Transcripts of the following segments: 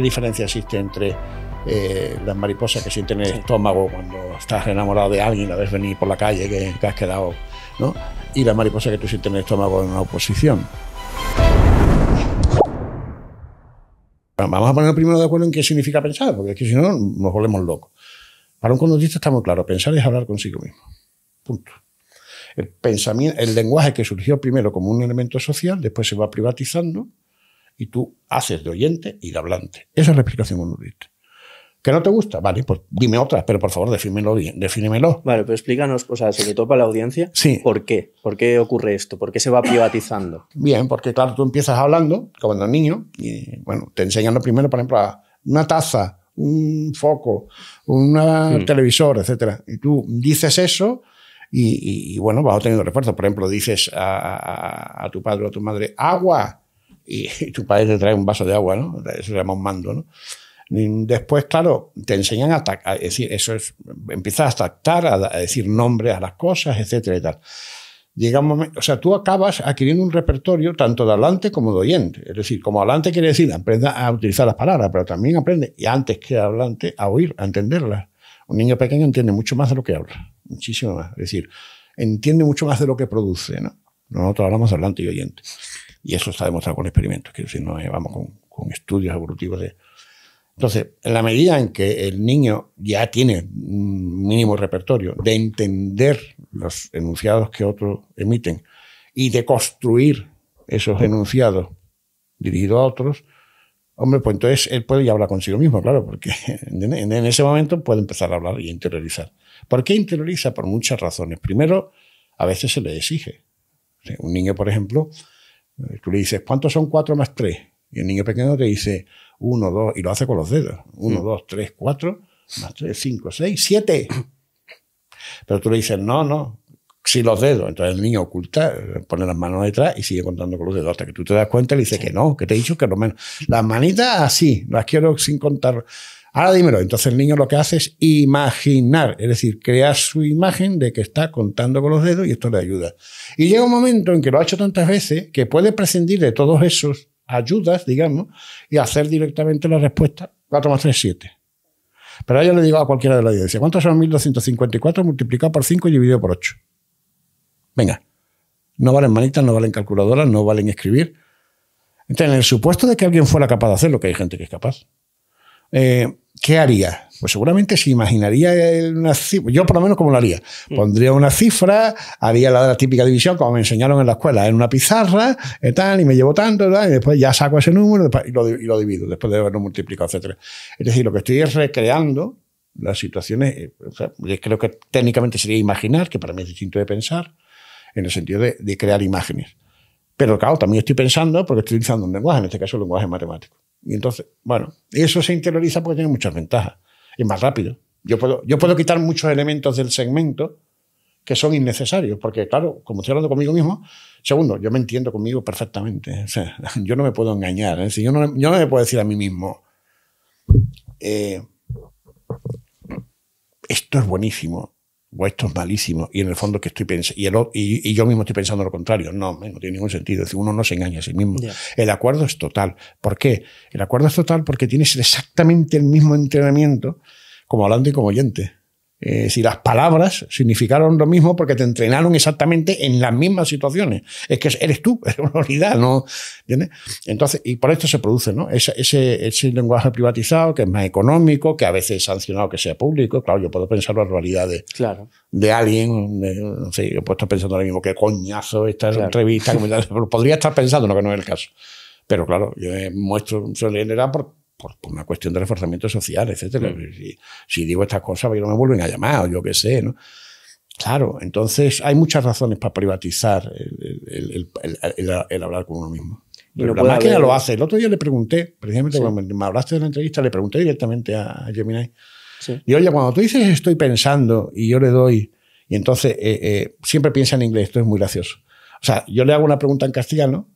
diferencia existe entre las mariposas que sienten en el estómago cuando estás enamorado de alguien, la ves venir por la calle que has quedado, ¿no? Y las mariposas que tú sientes en el estómago en una oposición. Vamos a ponernos primero de acuerdo en qué significa pensar, porque es que si no nos volvemos locos. Para un conductista está muy claro, pensar es hablar consigo mismo. Punto. El pensamiento, el lenguaje que surgió primero como un elemento social, después se va privatizando y tú haces de oyente y de hablante. Esa es la explicación conductista. ¿Que no te gusta? Vale, pues dime otra, pero por favor defínemelo bien, defínemelo. Vale, pero explícanos, o sea, sobre todo para la audiencia, sí. ¿Por qué? ¿Por qué ocurre esto? ¿Por qué se va privatizando? Bien, porque claro, tú empiezas hablando, cuando niño, y bueno, te enseñan lo primero, por ejemplo, una taza, un foco, un televisor, etcétera. Y tú dices eso y bueno, vas obteniendo refuerzos. Por ejemplo, dices a tu padre o a tu madre, agua, y tu padre te trae un vaso de agua, ¿no? Eso se llama un mando, ¿no? Después, claro, te enseñan a decir, eso es, empiezas a tactar, a decir nombres a las cosas, etcétera y tal. Llega un momento, o sea, tú acabas adquiriendo un repertorio tanto de hablante como de oyente. Es decir, como hablante quiere decir, aprende a utilizar las palabras, pero también aprende, y antes que hablante, a oír, a entenderlas. Un niño pequeño entiende mucho más de lo que habla, muchísimo más. Es decir, entiende mucho más de lo que produce, ¿no? Nosotros hablamos de hablante y oyente. Y eso está demostrado con experimentos, quiero decir, no vamos con estudios evolutivos de... Entonces, en la medida en que el niño ya tiene un mínimo repertorio de entender los enunciados que otros emiten y de construir esos enunciados dirigidos a otros, hombre, pues entonces él puede ya hablar consigo mismo, claro, porque en ese momento puede empezar a hablar y a interiorizar. ¿Por qué interioriza? Por muchas razones. Primero, a veces se le exige. O sea, un niño, por ejemplo, tú le dices, ¿cuántos son 4 más 3? Y el niño pequeño te dice 1, 2, y lo hace con los dedos. 1, 2, 3, 4, más 3, 5, 6, 7. Pero tú le dices, no, sí los dedos. Entonces el niño oculta, pone las manos detrás y sigue contando con los dedos hasta que tú te das cuenta y le dices que no, que te he dicho que lo menos. Las manitas así, las quiero sin contar. Ahora dímelo. Entonces el niño lo que hace es imaginar, es decir, crear su imagen de que está contando con los dedos y esto le ayuda. Y llega un momento en que lo ha hecho tantas veces que puede prescindir de todos esos ayudas, digamos, y hacer directamente la respuesta 4 más 3, 7. Pero ahora yo le digo a cualquiera de la audiencia, ¿cuántos son 1254 multiplicado por 5 y dividido por 8? Venga, no valen manitas, no valen calculadoras, no valen escribir. Entonces, en el supuesto de que alguien fuera capaz de hacerlo, que hay gente que es capaz, ¿qué haría? Pues seguramente se imaginaría una cifra, yo por lo menos como lo haría. Pondría una cifra, haría la típica división, como me enseñaron en la escuela, en una pizarra, tal, y me llevo tanto, tal, y después ya saco ese número y lo divido, después de haberlo multiplicado, etc. Es decir, lo que estoy es recreando las situaciones, o sea, yo creo que técnicamente sería imaginar, que para mí es distinto de pensar, en el sentido de crear imágenes. Pero claro, también estoy pensando porque estoy utilizando un lenguaje, en este caso el lenguaje matemático. Y entonces, bueno, eso se interioriza porque tiene muchas ventajas. Es más rápido. Yo puedo quitar muchos elementos del segmento que son innecesarios, porque claro, como estoy hablando conmigo mismo, segundo, yo me entiendo conmigo perfectamente. O sea, yo no me puedo engañar. Es decir, yo no me puedo decir a mí mismo, esto es buenísimo, o esto es malísimo, y en el fondo que estoy pensando, y yo mismo estoy pensando lo contrario. No tiene ningún sentido. Es decir, uno no se engaña a sí mismo. Yeah. El acuerdo es total. ¿Por qué? El acuerdo es total porque tienes exactamente el mismo entrenamiento como hablante y como oyente. Si las palabras significaron lo mismo porque te entrenaron exactamente en las mismas situaciones. Es que eres tú, es una unidad, ¿no? ¿Entiendes? Entonces, y por esto se produce, ¿no? Ese lenguaje privatizado, que es más económico, que a veces es sancionado que sea público. Claro, yo puedo pensar la realidad de alguien, no sé, yo puedo estar pensando ahora mismo, qué coñazo esta entrevista, pero podría estar pensando, no, que no es el caso. Pero claro, yo muestro solidaridad por una cuestión de reforzamiento social, etcétera. Si digo estas cosas, no me vuelven a llamar, o yo qué sé, ¿no? Claro, entonces hay muchas razones para privatizar el hablar con uno mismo. Pero la máquina lo hace. El otro día le pregunté, precisamente cuando me hablaste de la entrevista, le pregunté directamente a Gemini. Sí. Y oye, cuando tú dices estoy pensando y yo le doy, y entonces siempre piensa en inglés, esto es muy gracioso. O sea, yo le hago una pregunta en castellano,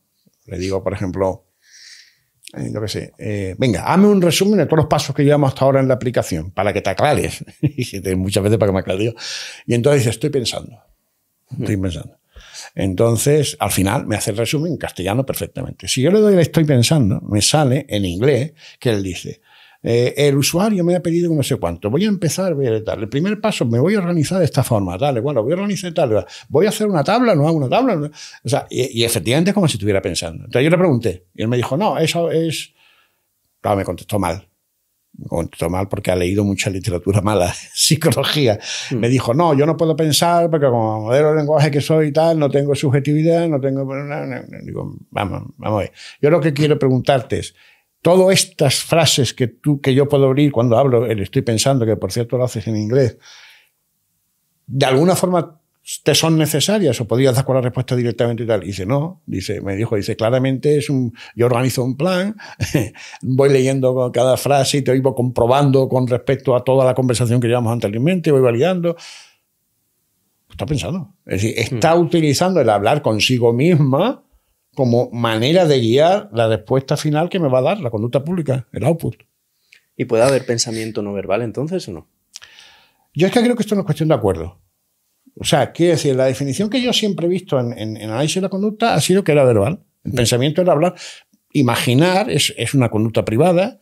le digo, por ejemplo, yo qué sé, venga, hazme un resumen de todos los pasos que llevamos hasta ahora en la aplicación para que te aclares. Y muchas veces para que me aclare. Y entonces dice, estoy pensando. Entonces, al final, me hace el resumen en castellano perfectamente. Si yo le doy el estoy pensando, me sale en inglés que él dice, el usuario me ha pedido no sé cuánto, voy a empezar, voy a tal. El primer paso, me voy a organizar de esta forma, tal, bueno, voy a organizar tal, voy a hacer una tabla, no hago una tabla. No. O sea, y efectivamente es como si estuviera pensando. Entonces yo le pregunté, y él me dijo, no, eso es... Claro, me contestó mal. Me contestó mal porque ha leído mucha literatura mala, psicología. Me dijo, no, yo no puedo pensar porque como modelo de lenguaje que soy y tal, no tengo subjetividad, no tengo... Digo, vamos a ver. Yo lo que quiero preguntarte es, todas estas frases que yo puedo abrir cuando hablo, estoy pensando, que por cierto lo haces en inglés, ¿de alguna forma te son necesarias o podías dar con la respuesta directamente y tal? Y dice, no, me dijo, claramente yo organizo un plan, voy leyendo cada frase y te voy comprobando con respecto a toda la conversación que llevamos anteriormente, voy validando. Está pensando. Es decir, está utilizando el hablar consigo misma como manera de guiar la respuesta final que me va a dar la conducta pública, el output. ¿Y puede haber pensamiento no verbal entonces o no? Yo es que creo que esto no es cuestión de acuerdo. O sea, quiero decir, la definición que yo siempre he visto en análisis de la conducta ha sido que era verbal. El pensamiento era hablar. Imaginar es una conducta privada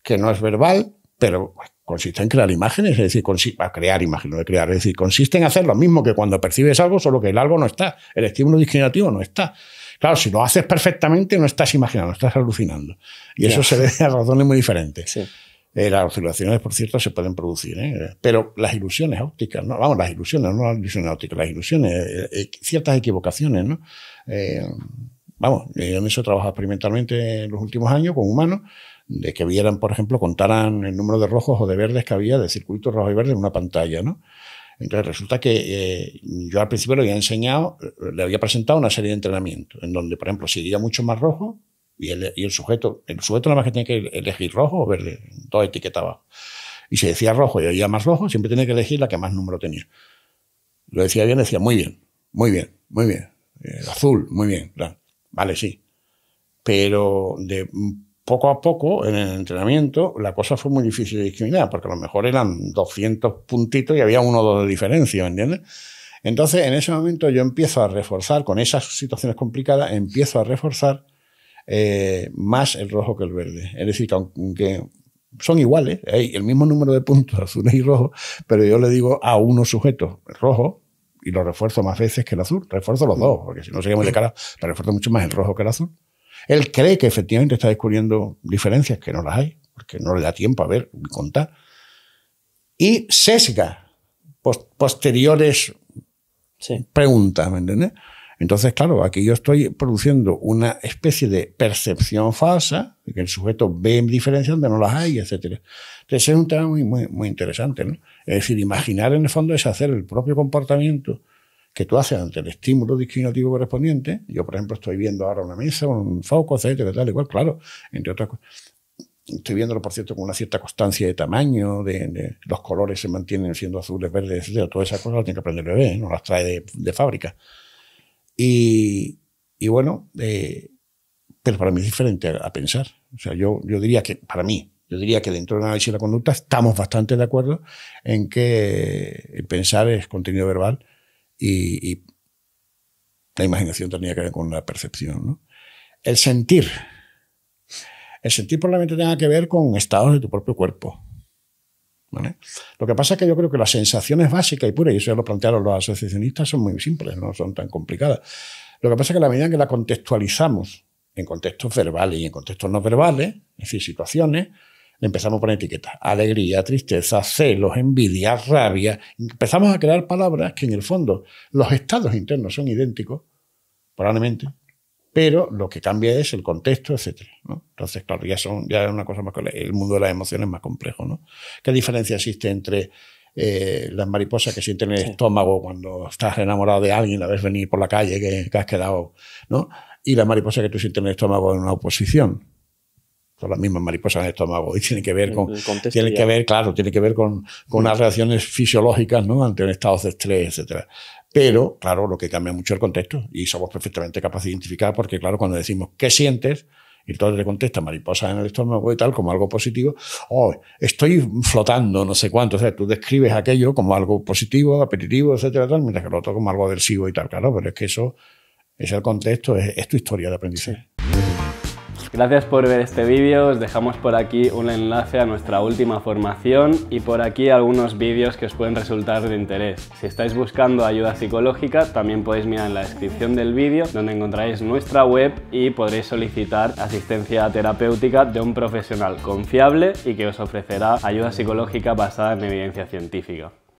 que no es verbal, pero consiste en crear imágenes, es decir, crear imágenes, no crear, es decir, consiste en hacer lo mismo que cuando percibes algo, solo que el algo no está, el estímulo discriminativo no está. Claro, si lo haces perfectamente no estás imaginando, estás alucinando. Y eso se debe a razones muy diferentes. Sí. Las alucinaciones, por cierto, se pueden producir, pero las ilusiones ópticas, ¿no? Vamos, las ilusiones, no las ilusiones ópticas, las ilusiones, ciertas equivocaciones, ¿no? Vamos, yo en eso he trabajado experimentalmente en los últimos años con humanos, de que vieran, por ejemplo, contaran el número de rojos o de verdes que había, de circuitos rojos y verdes en una pantalla, ¿no? Entonces resulta que yo al principio le había enseñado, le había presentado una serie de entrenamientos, en donde, por ejemplo, seguía mucho más rojo, y el sujeto nada más que tenía que elegir rojo o verde, toda etiqueta abajo. Y si decía rojo y oía más rojo, siempre tenía que elegir la que más número tenía. Lo decía bien, decía muy bien, muy bien, muy bien. Azul, muy bien, claro. Vale, sí. Pero de poco a poco, en el entrenamiento, la cosa fue muy difícil de discriminar, porque a lo mejor eran 200 puntitos y había 1 o 2 de diferencia, ¿me entiendes? Entonces, en ese momento yo empiezo a reforzar, con esas situaciones complicadas, empiezo a reforzar más el rojo que el verde. Es decir, que aunque son iguales, hay el mismo número de puntos azules y rojos, pero yo le digo a uno sujeto rojo y lo refuerzo más veces que el azul. Refuerzo los dos, porque si no sería muy de cara, pero refuerzo mucho más el rojo que el azul. Él cree que efectivamente está descubriendo diferencias que no las hay, porque no le da tiempo a ver y contar. Y sesga posteriores preguntas, ¿me entiendes? Entonces, claro, aquí yo estoy produciendo una especie de percepción falsa, de que el sujeto ve diferencias donde no las hay, etc. Entonces, es un tema muy interesante, ¿no? Es decir, imaginar en el fondo es hacer el propio comportamiento que tú haces ante el estímulo discriminativo correspondiente. Yo, por ejemplo, estoy viendo ahora una mesa, un foco, etcétera, tal, igual, claro, entre otras cosas. Estoy viéndolo, por cierto, con una cierta constancia de tamaño, de los colores se mantienen siendo azules, verdes, etcétera. Todas esas cosas las tiene que aprender el bebé, no las trae de fábrica. Y bueno, pero para mí es diferente a pensar. O sea, yo diría que, para mí, dentro del análisis de la conducta estamos bastante de acuerdo en que el pensar es contenido verbal y la imaginación tenía que ver con la percepción, ¿no? El sentir probablemente tenga que ver con estados de tu propio cuerpo, ¿vale? Lo que pasa es que yo creo que las sensaciones básicas y puras, y eso ya lo plantearon los asociacionistas, son muy simples, no son tan complicadas. Lo que pasa es que a la medida que la contextualizamos en contextos verbales y en contextos no verbales, es decir, situaciones, le empezamos a poner etiquetas. Alegría, tristeza, celos, envidia, rabia. Empezamos a crear palabras que en el fondo los estados internos son idénticos, probablemente, pero lo que cambia es el contexto, etcétera, ¿no? Entonces, claro, ya es una cosa más, el mundo de las emociones es más complejo, ¿no? ¿Qué diferencia existe entre las mariposas que sienten en el estómago cuando estás enamorado de alguien, la ves venir por la calle que has quedado, ¿no? Y las mariposas que tú sientes en el estómago en una oposición? Son las mismas mariposas en el estómago y tiene que ver con, con unas reacciones fisiológicas, ¿no? Ante un estado de estrés, etcétera. Pero, claro, lo que cambia mucho es el contexto y somos perfectamente capaces de identificar porque, claro, cuando decimos ¿qué sientes? Y todo te contesta mariposas en el estómago y tal, como algo positivo. Oh, estoy flotando, no sé cuánto. O sea, tú describes aquello como algo positivo, apetitivo, etcétera, tal, mientras que lo otro como algo aversivo y tal. Claro, pero es que eso es el contexto, es tu historia de aprendizaje. Gracias por ver este vídeo, os dejamos por aquí un enlace a nuestra última formación y por aquí algunos vídeos que os pueden resultar de interés. Si estáis buscando ayuda psicológica, también podéis mirar en la descripción del vídeo donde encontraréis nuestra web y podréis solicitar asistencia terapéutica de un profesional confiable y que os ofrecerá ayuda psicológica basada en evidencia científica.